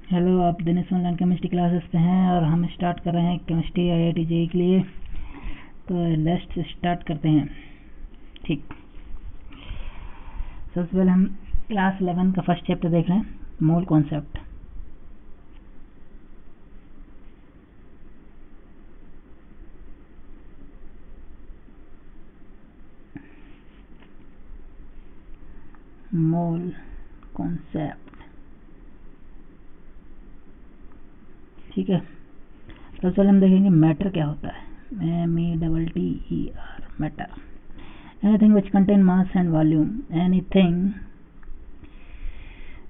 Hello, आप Dinesh online chemistry classes पे हैं और हम स्टार्ट कर रहे हैं केमिस्ट्री आईआईटी जेईई के लिए। तो लेट्स स्टार्ट करते हैं। ठीक, सबसे पहले हम क्लास 11 का फर्स्ट चैप्टर देख रहे हैं, मोल कॉन्सेप्ट। मोल कॉन्सेप्ट, ठीक है। सबसे पहले हम देखेंगे मैटर क्या होता है। METTER, matter, anything which contain mass and volume, anything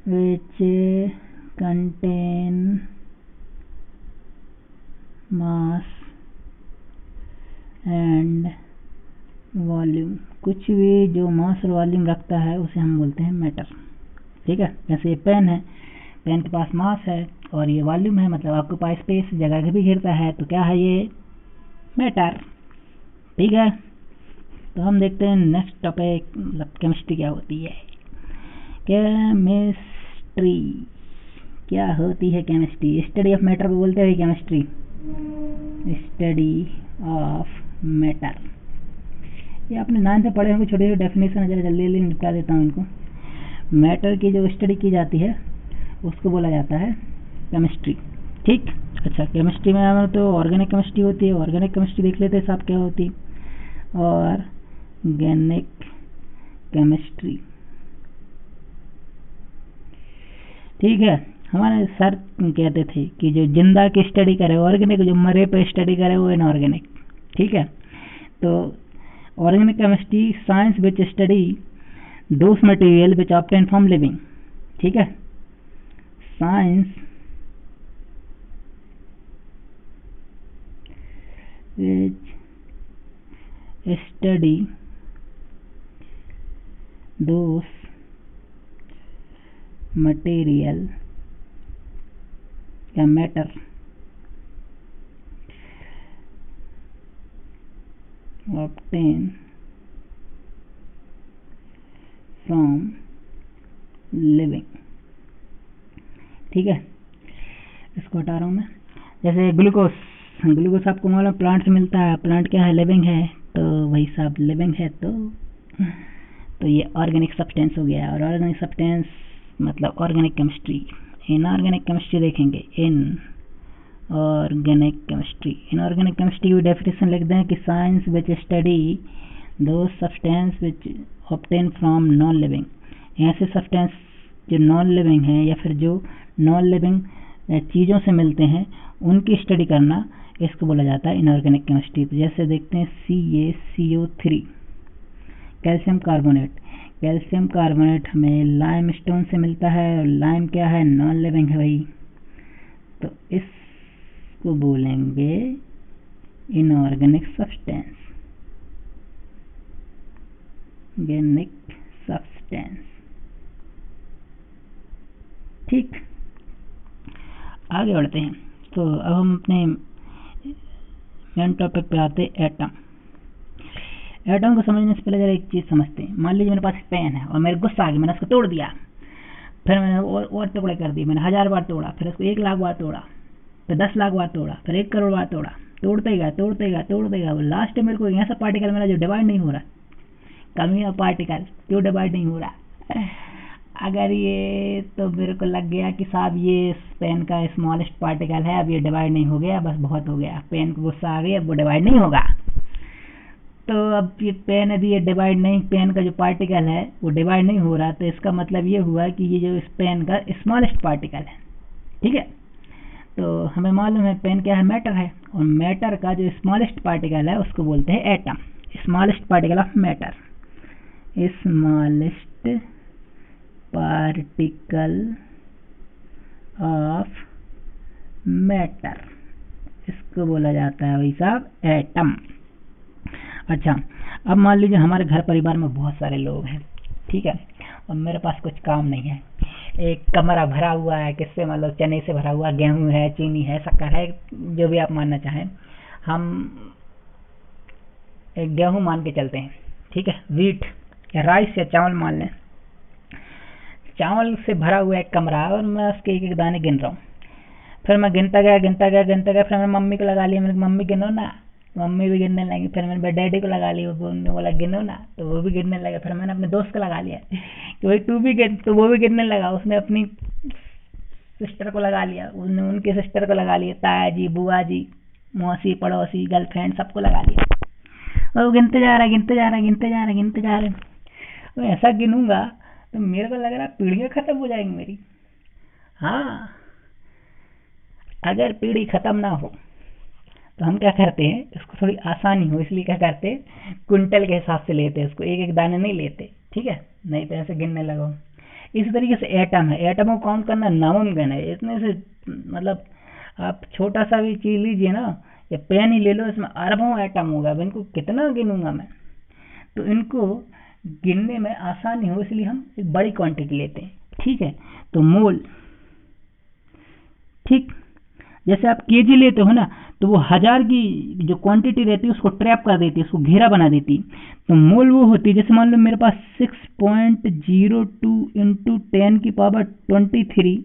which contain mass and volume, कुछ भी जो मास और वॉल्यूम रखता है उसे हम बोलते हैं मैटर, ठीक है। जैसे ये पेन है, पेन के पास मास है और ये वॉल्यूम है, मतलब आपके पास स्पेस जगह भी घेरता है, तो क्या है ये मैटर, ठीक है। तो हम देखते हैं नेक्स्ट टॉपिक, मतलब केमिस्ट्री क्या होती है। केमिस्ट्री क्या होती है? केमिस्ट्री स्टडी ऑफ मैटर को बोलते हैं केमिस्ट्री, स्टडी ऑफ मैटर। ये आपने 9th में पढ़े होंगे, छोटे छोटे डेफिनेशन है, जरा जल्दी जल्दी निपटा देता हूँ इनको। मैटर की जो स्टडी की जाती है उसको बोला जाता है केमिस्ट्री, ठीक। अच्छा, केमिस्ट्री में हमें तो ऑर्गेनिक केमिस्ट्री होती है, ऑर्गेनिक केमिस्ट्री देख लेते हैं साहब क्या होती है। ऑर्गेनिक केमिस्ट्री, ठीक है। हमारे सर कहते थे कि जो जिंदा की स्टडी करे ऑर्गेनिक, जो मरे पे स्टडी करे वो इनऑर्गेनिक, ठीक है। तो organic chemistry science which study those material which obtain from living, ठीक है। Science which study those material या मैटर obtain from living, ठीक है। इसको हटा रहा हूँ मैं। जैसे ग्लूकोज, ग्लूकोज आपको मालूम प्लांट से मिलता है, प्लांट क्या है? लिविंग है, तो वही सब लिविंग है, तो ये ऑर्गेनिक सब्सटेंस हो गया। और ऑर्गेनिक सब्सटेंस मतलब ऑर्गेनिक केमिस्ट्री। इनऑर्गेनिक केमिस्ट्री देखेंगे, ऑर्गेनिक केमिस्ट्री। इनऑर्गेनिक केमिस्ट्री की डेफिनेशन लिख दें कि साइंस विच स्टडी दो substance which obtain from non living, ऐसे सब्सटेंस जो नॉन लिविंग हैं या फिर जो नॉन लिविंग चीज़ों से मिलते हैं उनकी स्टडी करना, इसको बोला जाता है इनऑर्गेनिक केमिस्ट्री। तो जैसे देखते हैं CaCO3, calcium carbonate. Calcium carbonate हमें लाइम स्टोन से मिलता है, और लाइम क्या है? नॉन लिविंग है भाई, तो इसको बोलेंगे इनऑर्गेनिक सब्सटेंस, ऑर्गेनिक सब्सटेंस, ठीक। आगे बढ़ते हैं। तो अब हम अपने मेन टॉपिक पे आते हैं, एटम। एटम को समझने से पहले जरा एक चीज़ समझते हैं। मान लीजिए मेरे पास पेन है और मेरे गुस्सा आ गया, मैंने उसको तोड़ दिया, फिर मैंने और टुकड़े कर दिए, मैंने 1000 बार तोड़ा, फिर उसको 1 लाख बार तोड़ा, फिर 10 लाख बार तोड़ा, फिर 1 करोड़ बार तोड़ा, तोड़ते गया। लास्ट में मेरे को ऐसा पार्टिकल मिला जो डिवाइड नहीं हो रहा। कमी ऑफ पार्टिकल, क्यों डिवाइड नहीं हो रहा? अगर ये तो मेरे को लग गया कि साहब ये पेन का स्मॉलेस्ट पार्टिकल है, अब ये डिवाइड नहीं हो गया, बस बहुत हो गया, पेन को गुस्सा आ गया, अब वो डिवाइड नहीं होगा। तो अब ये पेन, यदि ये डिवाइड नहीं, पेन का जो पार्टिकल है वो डिवाइड नहीं हो रहा, तो इसका मतलब ये हुआ कि ये जो इस पेन का स्मॉलेस्ट पार्टिकल है, ठीक है। तो हमें मालूम है पेन क्या है? मैटर है, और मैटर का जो स्मॉलेस्ट पार्टिकल है उसको बोलते हैं atom, smallest particle of matter, smallest particle of matter, इसको बोला जाता है भाई साहब एटम। अच्छा, अब मान लीजिए हमारे घर परिवार में बहुत सारे लोग हैं, ठीक है, और मेरे पास कुछ काम नहीं है। एक कमरा भरा हुआ है, किससे? मतलब चने से भरा हुआ, गेहूं है, चीनी है, शक्कर है, जो भी आप मानना चाहें। हम एक गेहूं मान के चलते हैं, ठीक है, वीट या राइस या चावल मान लें। चावल से भरा हुआ एक कमरा है और मैं उसके एक एक दाने गिन रहा हूँ। फिर मैं गिनता गया, फिर मैंने मम्मी को लगा लिया, मैंने मम्मी गिनो ना, मम्मी भी गिनने लगी। फिर मैंने डैडी को लगा लिया, उन्होंने बोला गिनो ना, तो वो भी गिनने लगा। फिर मैंने अपने दोस्त को लगा लिया कि भाई तू भी गिन, तो वो भी गिनने लगा। उसने अपनी सिस्टर को लगा लिया, उसने उनके सिस्टर को लगा लिया, ताया जी, बुआ जी, मौसी, पड़ोसी, गर्लफ्रेंड, सबको लगा लिया। और वो गिनते जा रहा है। तो ऐसा गिनूंगा तो मेरे को लग रहा है पीढ़ियां खत्म हो जाएंगी मेरी। हाँ, अगर पीढ़ी खत्म ना हो तो हम क्या करते हैं, इसको थोड़ी आसानी हो इसलिए क्या करते हैं, कुंटल के हिसाब से लेते हैं उसको, एक एक दाने नहीं लेते, ठीक है, नहीं तो ऐसे गिनने लगो। इस तरीके से एटम है, एटम को काउंट करना नामुमकिन है। इसमें से मतलब आप छोटा सा भी चीज लीजिए ना, या पेन ही ले लो, इसमें अरबों एटम होगा। अब इनको कितना गिनूंगा मैं, तो इनको गिनने में आसानी हो इसलिए हम एक बड़ी क्वांटिटी लेते हैं, ठीक है। तो मोल, ठीक, जैसे आप केजी लेते हो ना, तो वो 1000 की जो क्वांटिटी रहती है उसको ट्रैप कर देती है, उसको घेरा बना देती। तो मोल वो होती है, जैसे मान लो मेरे पास 6.02 इंटू 10 की पावर 23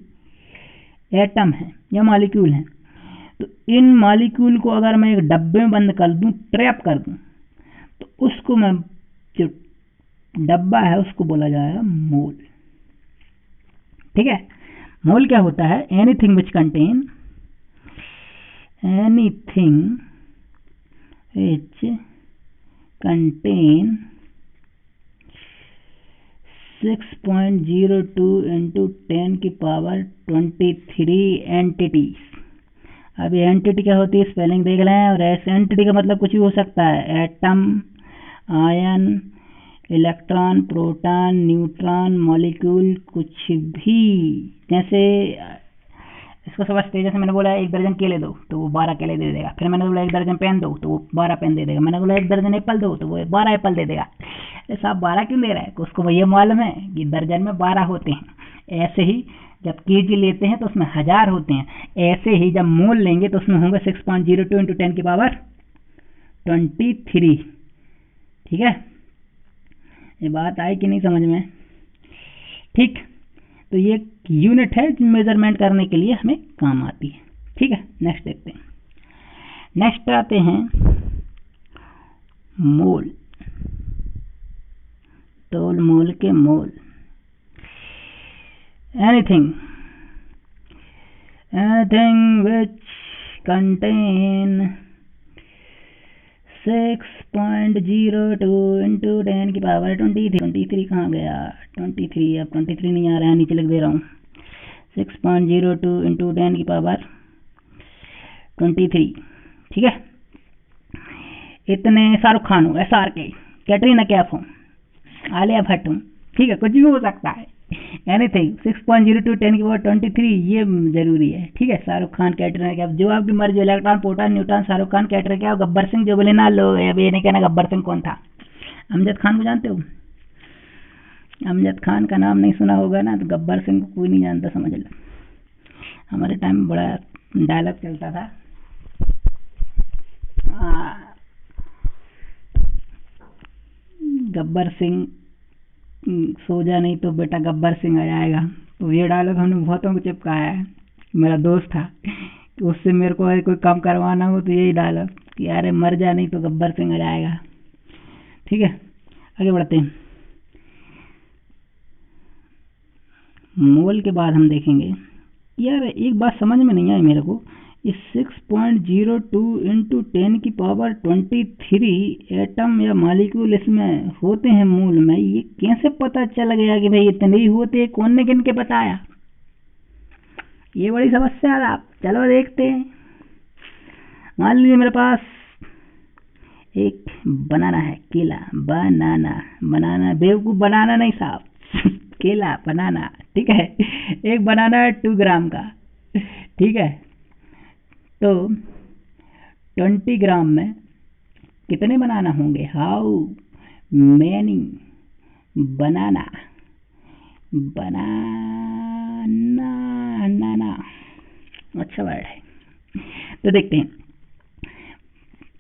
एटम है या मालिक्यूल है। तो इन मालिक्यूल को अगर मैं एक डब्बे में बंद कर दूं, ट्रैप कर दूं, तो उसको मैं, जो डब्बा है उसको बोला जाएगा मोल, ठीक है। मोल क्या होता है, anything which contain anything which contain 6.02 into 10 की पावर 23 एंटिटीज। अब ये एंटिटी क्या होती है, स्पेलिंग देख लें। और ऐसे एंटिटी का मतलब कुछ भी हो सकता है, atom, ion, electron, proton, neutron, molecule, कुछ भी। जैसे इसको समझते हैं, जैसे मैंने बोला 1 दर्जन केले दो तो वो 12 केले दे देगा। फिर मैंने बोला 1 दर्जन पेन दो तो वो 12 पेन दे देगा। मैंने बोला 1 दर्जन एप्पल दो तो वो 12 एप्पल दे देगा। साहब 12 क्यों दे रहा है, उसको ये मालूम है कि दर्जन में 12 होते हैं। ऐसे ही जब केजी लेते हैं तो उसमें 1000 होते हैं, ऐसे ही जब मोल लेंगे तो उसमें होंगे 6.02 इंटू 10 की पावर 23, ठीक है। ये बात आई कि नहीं समझ में, ठीक। तो ये यूनिट है मेजरमेंट करने के लिए हमें काम आती है, ठीक है। नेक्स्ट देखते हैं, नेक्स्ट आते हैं मोल। तोल मोल के मोल, एनीथिंग विच कंटेन 6.02 इंटू 10 की पावर 23 कहाँ गया, 23, अब 23 नहीं आ रहा है, नीचे लिख दे रहा हूँ। 6.02 इंटू 10 की पावर 23, ठीक है। इतने शाहरुख खान हो, SRK, कैटरीना कैफ हो, आलिया भट्ट हो, ठीक है, कुछ भी हो सकता है। एनीथिंग 6.02 10 की पावर 23, ये जरूरी है, ठीक है। शाहरुख खान, कैटरीना कैफ, जो आपकी मर्जी, electron, proton, neutron, Shahrukh Khan, Katrina Kaif, Gabbar Singh, जो बोले ना लो। अब ये नहीं कहना गब्बर सिंह कौन था। अमजद खान को जानते हो, अमजद खान का नाम नहीं सुना होगा ना, तो गब्बर सिंह को कोई नहीं जानता, समझ लो। हमारे टाइम में बड़ा डायलॉग चलता था, गब्बर सिंह सो जा नहीं तो बेटा गब्बर सिंह आ जाएगा। तो ये डायलॉग हमने बहुतों को चिपकाया है। मेरा दोस्त था, तो उससे मेरे को कोई काम करवाना हो तो यही डायलॉग कि अरे मर जा नहीं तो गब्बर सिंह आ जाएगा, ठीक है। आगे बढ़ते हैं, मोल के बाद हम देखेंगे, यार एक बात समझ में नहीं आई मेरे को, इस 6.02 इंटू 10 की पावर 23 एटम या मॉलिक्यूल इसमें होते हैं मोल में, ये कैसे पता चल गया कि भाई इतने ही होते, कौन ने किन के बताया, ये बड़ी समस्या है। आप चलो देखते हैं। मान लीजिए मेरे पास एक बनाना है, केला, बनाना, बेवकूफ, बनाना नहीं साहब केला, बनाना, ठीक है। एक बनाना है 2 ग्राम का, ठीक है। तो 20 ग्राम में कितने बनाना होंगे, हाउ मैनी बनाना अच्छा वर्ड है। तो देखते हैं,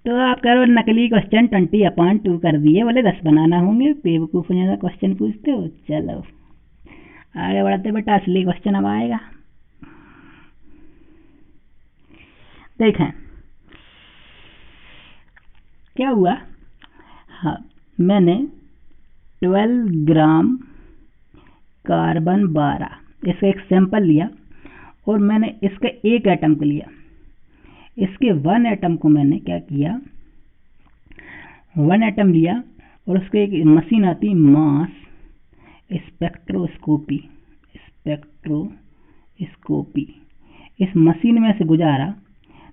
तो आप करो नकली क्वेश्चन, 20/2 कर दिए, बोले 10 बनाना होंगे, बेवकूफ हो जाता क्वेश्चन पूछते हो। चलो आगे बढ़ते बेटा, असली क्वेश्चन अब आएगा। देखें क्या हुआ। हाँ, मैंने 12 ग्राम कार्बन 12 इसका एक सैंपल लिया और मैंने इसका एक एटम को लिया। इसके 1 एटम को मैंने क्या किया, 1 एटम लिया और उसको एक मशीन आती मास स्पेक्ट्रोस्कोपी इस मशीन में से गुजारा।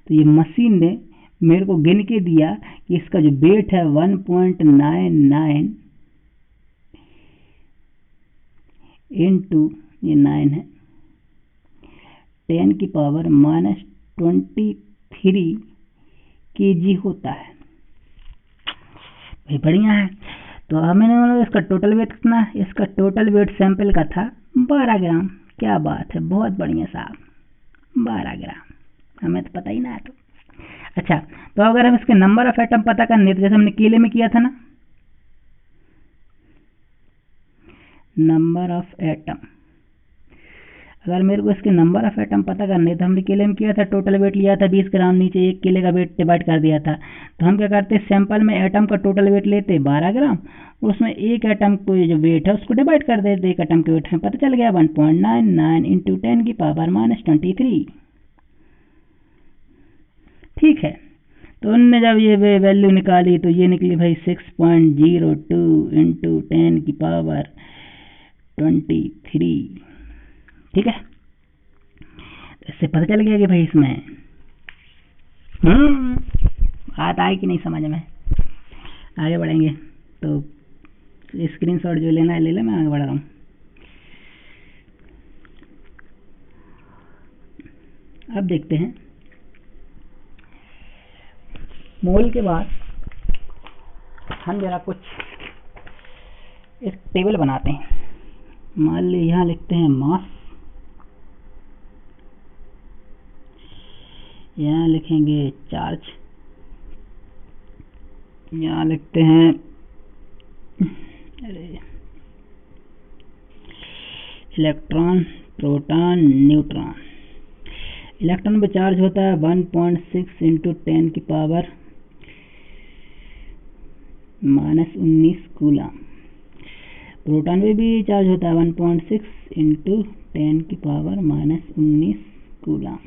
तो ये मशीन ने मेरे को गिन के दिया कि इसका जो वेट है 1.99 इंटू ये 9 है 10⁻⁻23 kg होता है। भाई बढ़िया है। तो हमें इसका टोटल वेट कितना है, इसका टोटल वेट सैंपल का था 12 ग्राम। क्या बात है, बहुत बढ़िया साहब, 12 ग्राम, हमें तो पता ही ना है। तो अच्छा, तो अगर हम इसके नंबर ऑफ एटम पता करने, तो जैसे हमने केले में किया था ना, नंबर ऑफ एटम, अगर मेरे को इसके नंबर ऑफ एटम पता करने, तो हमने केले में किया था, टोटल वेट लिया था 20 ग्राम, नीचे एक केले का वेट डिवाइड कर दिया था। तो हम क्या करते, सैंपल में एटम का टोटल वेट लेते 12 ग्राम, उसमें एक एटम को जो वेट है उसको डिवाइड कर देते एक एटम के वेट में, पता चल गया 1.99 इंटू 10⁻⁻23। ठीक है। तो उनने जब ये वैल्यू निकाली तो ये निकली भाई 6.02 इंटू 10⁻23। ठीक है, इससे पता चल गया कि भाई इसमें बात आई कि नहीं समझ में। आगे बढ़ेंगे तो स्क्रीनशॉट जो लेना है ले ले, मैं आगे बढ़ रहा हूँ। अब देखते हैं मोल के बाद हम जरा कुछ एक टेबल बनाते हैं। मान ली यहाँ लिखते हैं मास, यहाँ लिखेंगे चार्ज, यहाँ लिखते हैं इलेक्ट्रॉन, प्रोटॉन, न्यूट्रॉन। इलेक्ट्रॉन पे चार्ज होता है 1.6 इंटू 10⁻⁻19 कूलम। प्रोटॉन पे भी चार्ज होता है 1.6 इंटू 10⁻⁻19 कूलम।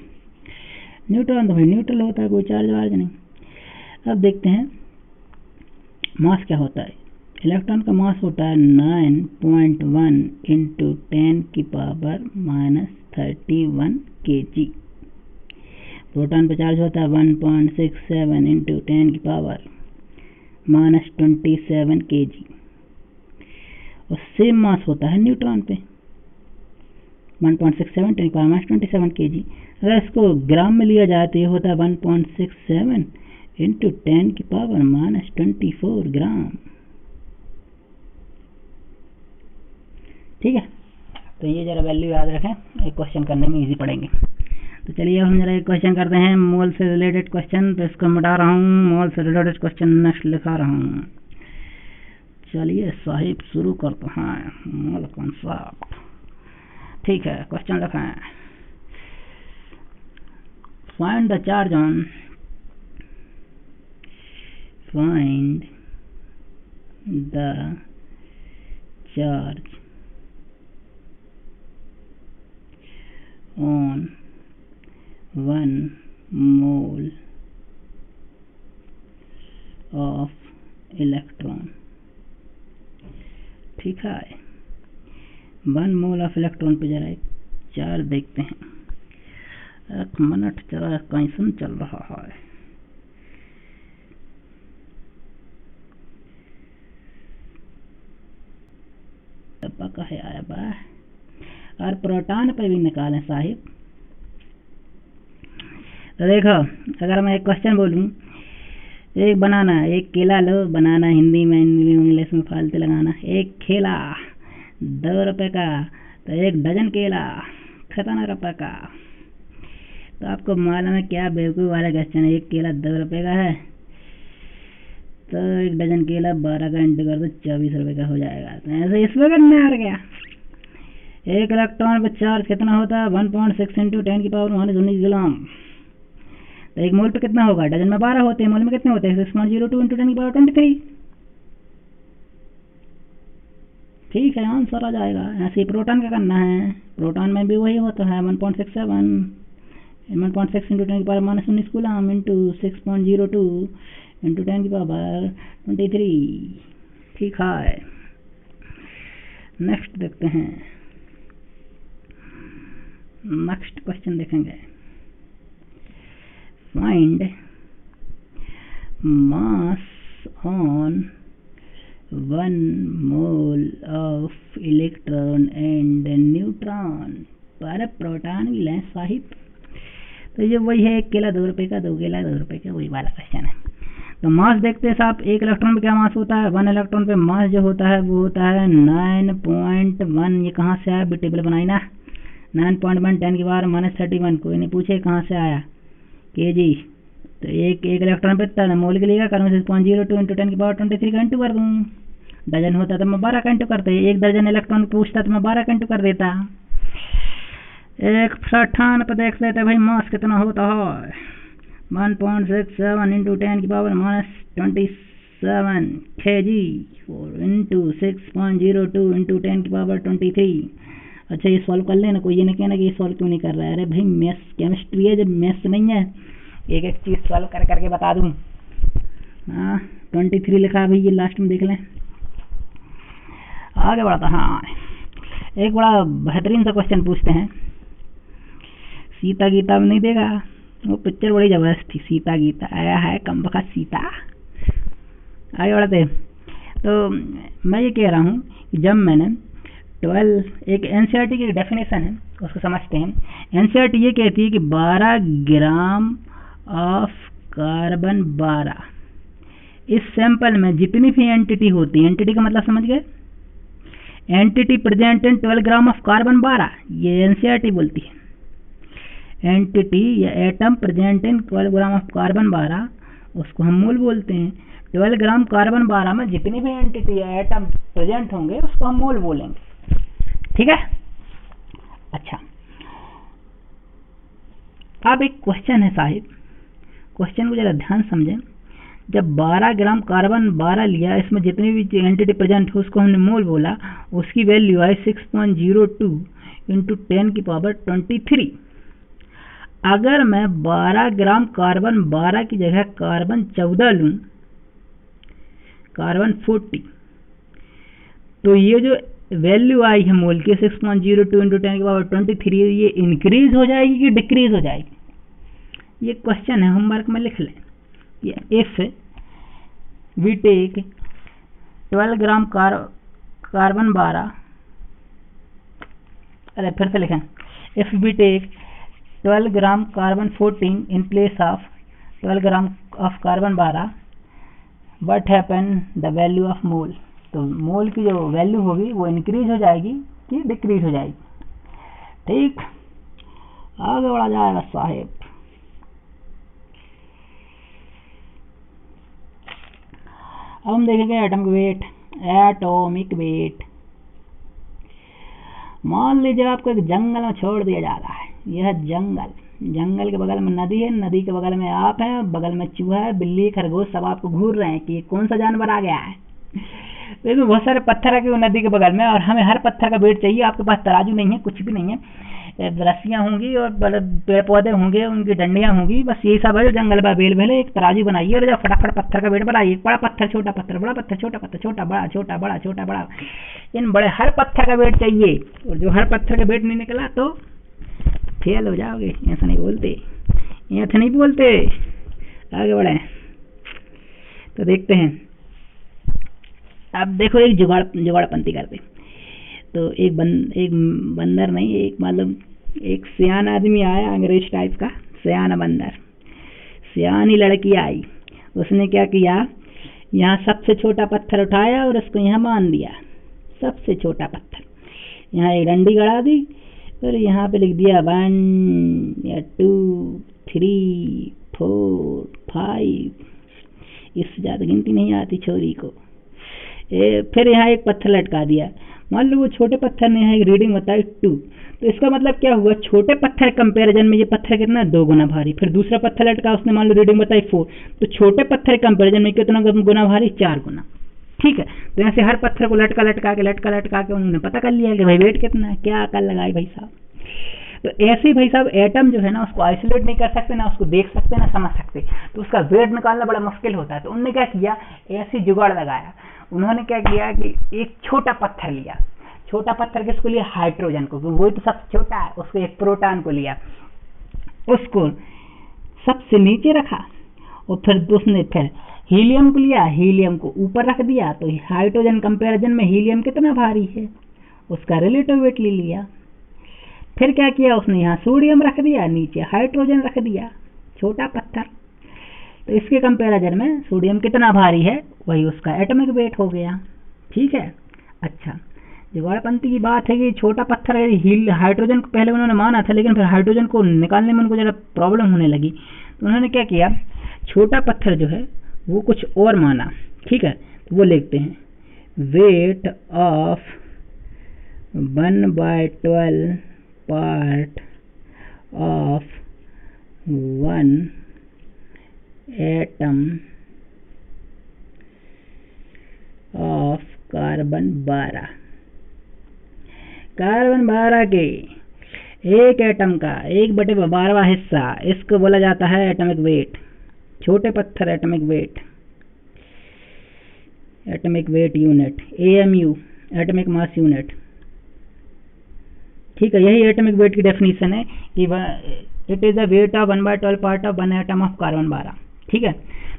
न्यूट्रॉन तो भाई न्यूट्रल होता है, कोई चार्ज वार्ज नहीं। अब देखते हैं मास क्या होता है। इलेक्ट्रॉन का मास होता है 9.1 इंटू 10⁻⁻31 kg। प्रोटॉन पर चार्ज होता है 1.67 इंटू 10⁻⁻27 kg। और सेम मास होता है न्यूट्रॉन पे 1.67 10⁻⁻27 kg। अगर इसको ग्राम में लिया जाए तो ये होता है 1.67 इंटू 10⁻⁻24 ग्राम। ठीक है, तो ये जरा वैल्यू याद रखें, एक क्वेश्चन करने में इजी पड़ेंगे। तो चलिए हम जरा एक क्वेश्चन करते हैं मोल से रिलेटेड क्वेश्चन। तो इसको मिटा रहा हूँ, मोल से रिलेटेड क्वेश्चन नेक्स्ट लिखा रहा हूँ। चलिए साहिब शुरू करते हैं मोल कॉन्सेप्ट। ठीक है, क्वेश्चन लिखा है, find the charge on on 1 mole of electron। ठीक है, 1 मोल ऑफ इलेक्ट्रॉन पे जरा एक चार्ज देखते हैं। एक मिनट जरा कैसन चल रहा है। पका है आया बा, और प्रोटॉन पर भी निकालें साहिब। तो देखो, अगर मैं एक क्वेश्चन बोलूं, एक बनाना, एक केला लो, बनाना हिंदी में इंग्लिश में फालतू लगाना। एक केला 2 रुपए का, तो 1 डजन केला कितना रुपए का। तो आपको मालूम है क्या बेवकूफ़ वाला क्वेश्चन है, एक केला 2 रुपए का है, तो 1 डजन केला 12 का इंटू कर दो 24 रुपए का हो जाएगा। तो ऐसे इसमें करना आ गया। एक इलेक्ट्रॉन पे चार्ज कितना होता है? 1.6 इंटू 10 की पावर -19 ग्राम। तो एक मोल पे कितना होगा? डजन में 12 होते हैं, मोल में कितने होते हैं? 6.02 इंटू 10 की पावर 23। ठीक है, आंसर आ जाएगा। ऐसे ही प्रोटॉन का करना है, प्रोटॉन में भी वही होता है 1.6 इंटू 10 की पावर -19 कूलम इंटू 6.02 इंटू 10 की पावर 23। ठीक है, नेक्स्ट देखते हैं। नेक्स्ट क्वेश्चन देखेंगे। Find mass on 1 mole of electron and neutron पर प्रोटॉन मिले साहिब। तो ये वही है, 1 केला 2 रुपये का, 2 केला 2 रुपये का, वही वाला क्वेश्चन है। तो मास देखते हैं साहब, एक इलेक्ट्रॉन पे क्या मास होता है? 1 इलेक्ट्रॉन पे मास जो होता है वो होता है 9.1। ये कहाँ से आया? भी टेबल बनाई ना। 9.1 10 की पावर -31। कोई नहीं पूछे कहाँ से आया, केजी। तो एक इलेक्ट्रॉन पे इतना मोल के लिए क्या करूँ? 6.02 इंटू 10 की पावर 23 का इंटू कर दूँ। डजन होता तो मैं 12 का इंटू करते। 1 दर्जन इलेक्ट्रॉन पूछता तो मैं 12 का इंटू कर देता। एक स्थान पर देख लेते भाई मास कितना होता है। 1.67 इंटू 10 की पावर -27 kg इंटू 6.02 इंटू 10 की पावर 23। अच्छा, ये सॉल्व कर लेना। कोई ये नहीं कहना कि ये सॉल्व क्यों नहीं कर रहा है। अरे भाई मैथ्स केमिस्ट्री है, जब मैथ्स नहीं है एक एक चीज़ सॉल्व कर करके बता दूँ। हाँ, 23 लिखा है भाई, ये लास्ट में देख लें। आगे बढ़ता। हाँ, एक बड़ा बेहतरीन सा क्वेश्चन पूछते हैं। सीता गीता में नहीं देखा? वो पिक्चर बड़ी जबरदस्त थी, सीता गीता। आया है कम बखत सीता। आगे बढ़ते। तो मैं ये कह रहा हूँ कि जब मैंने 12 एक एनसीईआरटी की डेफिनेशन है उसको समझते हैं। एनसीईआरटी ये कहती है कि 12 ग्राम ऑफ कार्बन 12 इस सैंपल में जितनी भी एंटिटी होती है, एंटिटी का मतलब समझ गए? Entity present in 12 gram of carbon 12, ये एनसीईआरटी बोलती है। एंटिटी या atom present in 12 gram of carbon 12 उसको हम मोल बोलते हैं। 12 ग्राम कार्बन 12 में जितनी भी एंटिटी या एटम प्रेजेंट होंगे उसको हम मोल बोलेंगे। ठीक है। अच्छा, अब एक क्वेश्चन है साहिब, क्वेश्चन को जरा ध्यान समझें। जब 12 ग्राम कार्बन 12 लिया, इसमें जितनी भी एंटिटी प्रेजेंट हो उसको हमने मोल बोला, उसकी वैल्यू है 6.02 इंटू 10 की पावर 23। अगर मैं 12 ग्राम कार्बन 12 की जगह कार्बन 14 लूँ, कार्बन 40, तो ये जो वैल्यू आई है मोल की 6.02 इंटू 10 की पावर 23, ये इंक्रीज हो जाएगी कि डिक्रीज हो जाएगी? ये क्वेश्चन है, होमवर्क में लिख लें। If we take 12 gram carbon 12, अरे फिर से लिखें। If we take 12 gram carbon 14 in place of 12 gram of carbon 12, what happen the value of mole? तो मोल की जो वैल्यू होगी वो इंक्रीज हो जाएगी कि डिक्रीज हो जाएगी? ठीक, आगे बढ़ा जाएगा साहेब। अब हम देखेंगे एटॉमिक वेट। एटॉमिक वेट, मान लीजिए आपको एक जंगल में छोड़ दिया जा रहा है। यह जंगल के बगल में नदी है, नदी के बगल में आप है, बगल में चूहा है, बिल्ली, खरगोश सब आपको घूर रहे हैं कि ये कौन सा जानवर आ गया है। तो इसमें बहुत सारे पत्थर है कि वो नदी के बगल में, और हमें हर पत्थर का वेट चाहिए। आपके पास तराजू नहीं है, कुछ भी नहीं है, रस्सियाँ होंगी और पेड़ पौधे होंगे, उनकी डंडियाँ होंगी, बस यही सब है जो जंगल में अवेलेबल है। एक तराजू बनाइए और जब फटाफट पत्थर का वेट बनाइए। बड़ा पत्थर, छोटा पत्थर, बड़ा पत्थर, छोटा पत्थर, छोटा बड़ा, छोटा बड़ा, छोटा बड़ा, इन बड़े हर पत्थर का वेट चाहिए। और जो हर पत्थर का वेट नहीं निकला तो फेल हो जाओगे। ऐसा नहीं बोलते, ऐसा नहीं बोलते। आगे बढ़े तो देखते हैं। अब देखो, एक जुगाड़पंती करते। तो एक बंदर नहीं, एक मतलब एक सियान आदमी आया, अंग्रेज टाइप का सियाना बंदर। सियानी लड़की आई, उसने क्या किया, यहाँ सबसे छोटा पत्थर उठाया और उसको यहाँ बांध दिया। सबसे छोटा पत्थर, यहाँ एक डंडी गड़ा दी और यहाँ पे लिख दिया 1 या 2 3 4 5। इससे ज़्यादा गिनती नहीं आती छोरी को। फिर यहाँ एक पत्थर लटका दिया। मान लो वो छोटे पत्थर ने है रीडिंग बताई 2, तो इसका मतलब क्या हुआ, छोटे पत्थर कंपैरिजन में ये पत्थर कितना 2 गुना भारी। फिर दूसरा पत्थर लटका, उसने मान लो रीडिंग बताई 4, तो छोटे पत्थर कंपैरिजन में कितना गुना भारी, 4 गुना। ठीक है, तो यहाँ से हर पत्थर को लटका के उन्होंने पता कर लिया कि भाई वेट कितना है, क्या अकल लगाई भाई साहब। तो ऐसे ही भाई साहब एटम जो है ना उसको आइसोलेट नहीं कर सकते, ना उसको देख सकते, ना समझ सकते, तो उसका वेट निकालना बड़ा मुश्किल होता है। तो उन्होंने क्या किया, ऐसी जुगाड़ लगाया। उन्होंने क्या किया कि एक छोटा पत्थर लिया, छोटा पत्थर किसको लिया, हाइड्रोजन को, क्योंकि वही तो सबसे छोटा है। उसको एक प्रोटॉन को लिया, उसको सबसे नीचे रखा, और फिर उसने फिर हीलियम को लिया, हीलियम को ऊपर रख दिया। तो हाइड्रोजन कंपैरिजन में हीलियम कितना भारी है, उसका रिलेटिव वेट ले लिया। फिर क्या किया उसने, यहाँ सोडियम रख दिया, नीचे हाइड्रोजन रख दिया, छोटा पत्थर। तो इसके कंपैरिजन में सोडियम कितना भारी है, वही उसका एटॉमिक वेट हो गया। ठीक है, अच्छा, जुगाड़पंती की बात है कि छोटा पत्थर हाइड्रोजन को पहले उन्होंने माना था, लेकिन फिर हाइड्रोजन को निकालने में उनको जरा प्रॉब्लम होने लगी, तो उन्होंने क्या किया, छोटा पत्थर जो है वो कुछ और माना। ठीक है, तो वो लिखते हैं weight of 1/12 part of 1 atom of carbon 12। Carbon 12 के एक एटम का 1/12वां हिस्सा, इसको बोला जाता है एटॉमिक वेट। छोटे पत्थर atomic weight unit, AMU, atomic mass unit. ठीक है, यही एटॉमिक वेट की डेफिनेशन है कि it is the weight of 1/12 part of 1 atom of carbon 12। ठीक है,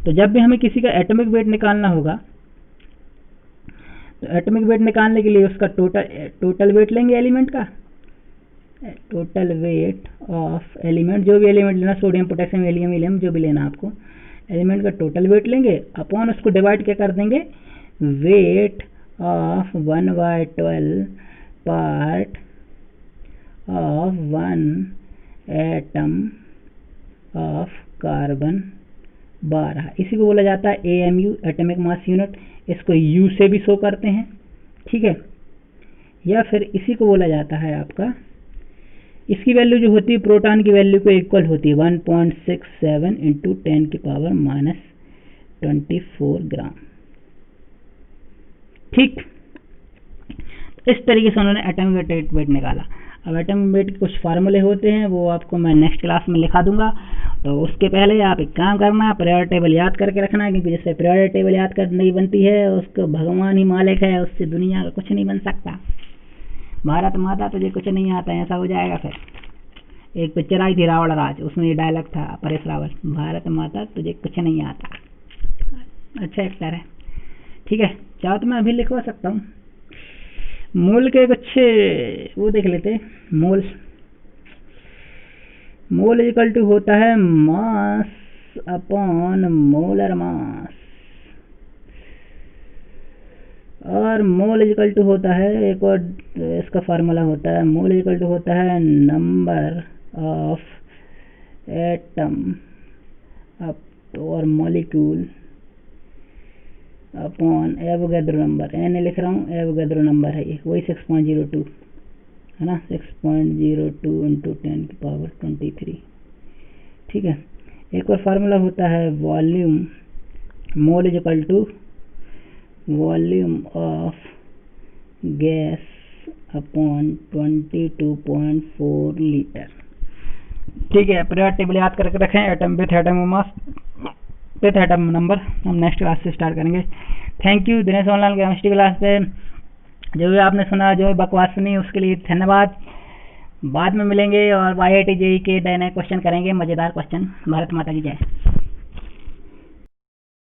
तो जब भी हमें किसी का एटॉमिक वेट निकालना होगा, तो एटॉमिक वेट निकालने के लिए उसका टोटल वेट लेंगे एलिमेंट का, टोटल वेट ऑफ एलिमेंट, जो भी एलिमेंट लेना, सोडियम, पोटेशियम, हीलियम, जो भी लेना आपको, एलिमेंट का टोटल वेट लेंगे, अपॉन उसको डिवाइड क्या कर देंगे, weight of 1/12 part of 1 atom of carbon 12। इसी को बोला जाता है AMU, एटॉमिक मास यूनिट। इसको U से भी शो करते हैं। ठीक है, या फिर इसी को बोला जाता है आपका, इसकी वैल्यू जो होती है प्रोटॉन की वैल्यू को इक्वल होती है 1.67 इंटू 10⁻24 ग्राम। ठीक, इस तरीके से उन्होंने एटॉमिक वेट निकाला। अब एटॉमिक वेट के कुछ फार्मूले होते हैं, वो आपको मैं नेक्स्ट क्लास में लिखा दूंगा। तो उसके पहले आप एक काम करना, पीरियोडिक टेबल याद करके रखना, क्योंकि जिससे पीरियोडिक टेबल याद कर नहीं बनती है उसको भगवान ही मालिक है, उससे दुनिया का कुछ नहीं बन सकता। भारत माता तुझे कुछ नहीं आता, ऐसा हो जाएगा। फिर एक पिक्चर आई थी रावण राज, उसमें ये डायलॉग था परेश रावल, भारत माता तुझे कुछ नहीं आता। अच्छा एक्टर है। ठीक है, चाहो तो मैं अभी लिखवा सकता हूँ। मोल के कुछ वो देख लेते। मोल इक्वल टू होता है मास अपॉन मोलर मास, और मोल इक्वल टू होता है, एक और इसका फार्मूला होता है, मोल इक्वल टू होता है नंबर ऑफ एटम और molecule upon Avogadro number. N लिख रहा हूँ, एवोगैड्रो नंबर है ये, वही 6.02 है ना, 6.02 इंटू 10⁻23। ठीक है, एक और फार्मूला होता है volume, mole is equal to volume of gas upon 22.4 litre. ठीक है, पीरियोडिक टेबल याद करके रखें, atom with atom mass with atom number. हम नेक्स्ट क्लास से स्टार्ट करेंगे। Thank you. Dinesh online chemistry class पे जो भी आपने सुना, जो भी बकवास सुनी, उसके लिए धन्यवाद। बाद में मिलेंगे और IIT JEE के नए नए क्वेश्चन करेंगे, मज़ेदार क्वेश्चन। भारत माता की जय।